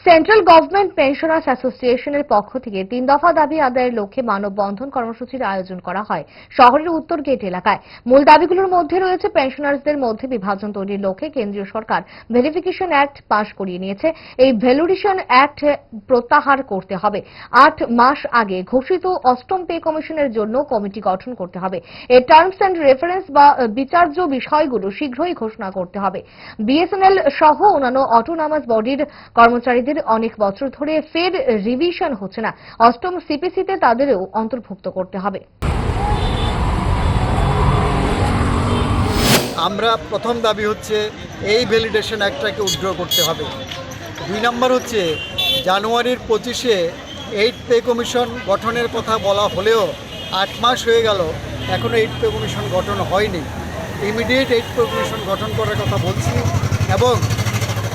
Central government pensioners অ্যাসোসিয়েশনের পক্ষ থেকে 3 দফা দাবি আদায়ের লক্ষ্যে মানববন্ধন কর্মসূচির আয়োজন করা হয় শহরের উত্তর গেট এলাকায়। মূল দাবিগুলোর মধ্যে রয়েছে পেনশনার্সদের মধ্যে বিভাজন তৈরির লক্ষ্যে কেন্দ্রীয় সরকার ভেরিফিকেশন অ্যাক্ট পাশ করিয়ে নিয়েছে। এই ভ্যালুডেশন অ্যাক্ট প্রত্যাহার করতে হবে। 8 মাস আগে ঘোষিত অষ্টম পে কমিশনের জন্য কমিটি গঠন করতে হবে। এর টার্মস অ্যান্ড রেফারেন্স বা বিচার্য বিষয়গুলো শীঘ্রই ঘোষণা করতে হবে। বিএসএনএল সহ অন্যান্য অটোনমাস বডির কর্মচারীদের অনেক বছর ধরে ফের রিভিশন হচ্ছে না। অষ্টম সিপিসিতে তাদেরও অন্তর্ভুক্ত করতে হবে। আমরা প্রথম দাবি হচ্ছে এই ভ্যালিডেশন অ্যাক্টটাকে উইথড্র করতে হবে। 2 নম্বর হচ্ছে জানুয়ারির 25-এ 8 পে কমিশন গঠনের কথা বলা হলেও 8 মাস হয়ে গেল, এখনও 8 পে কমিশন গঠন হয়নি। ইমিডিয়েট 8 পে কমিশন গঠন করার কথা বলছি এবং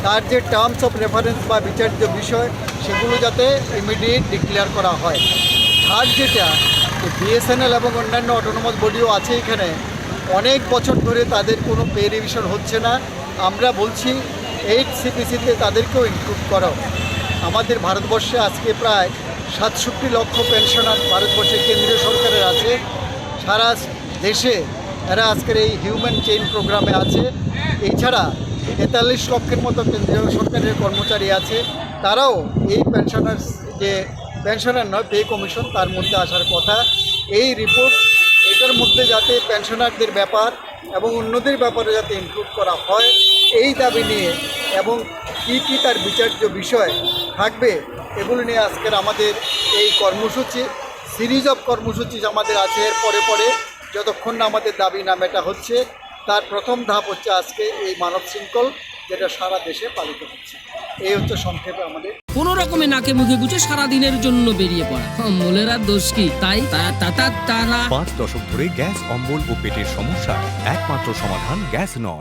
তার যে টার্মস অফ রেফারেন্স বা বিচার্য বিষয় সেগুলো যাতে ইমিডিয়েট ডিক্লেয়ার করা হয়। থার্ড যেটা, বিএসএনএল এবং অন্যান্য অটোনমাস বডিও আছে এখানে, অনেক বছর ধরে তাদের কোনো পে রিভিশন হচ্ছে না। আমরা বলছি 8 সিপিসিতে তাদেরকেও ইনক্লুড করো। আমাদের ভারতবর্ষে আজকে প্রায় 67 লক্ষ পেনশনার ভারতবর্ষে কেন্দ্রীয় সরকারের আছে। সারা দেশে এরা আজকের এই হিউম্যান চেইন প্রোগ্রামে আছে। এছাড়া 43 লক্ষের মতো কেন্দ্রীয় সরকারের কর্মচারী আছে, তারাও এই পেনশনার্স যে পেনশনার নয় পে কমিশন তার মধ্যে আসার কথা। এই রিপোর্ট এটার মধ্যে যাতে পেনশনারদের ব্যাপার এবং অন্যদের ব্যাপারে যাতে ইনক্লুড করা হয় এই দাবি নিয়ে এবং কী তার বিচার্য বিষয় থাকবে এগুলো নিয়ে আজকের আমাদের এই কর্মসূচি, সিরিজ অফ কর্মসূচি আমাদের আছে। এর পরে পরে যতক্ষণ না আমাদের দাবি না মেটা হচ্ছে, তার প্রথম ধাপ হচ্ছে আজকে এই মানব শৃঙ্খল, যেটা সারা দেশে পালিত হচ্ছে। এই হচ্ছে সংক্ষেপে আমাদের। কোনো রকমে নাকে মুখে গুছে সারাদিনের জন্য বেরিয়ে পড়া অম্বলের আর দোষ কি? তাই তারা 5 দশক ধরে গ্যাস, অম্বল ও পেটের সমস্যা একমাত্র সমাধান গ্যাস নল।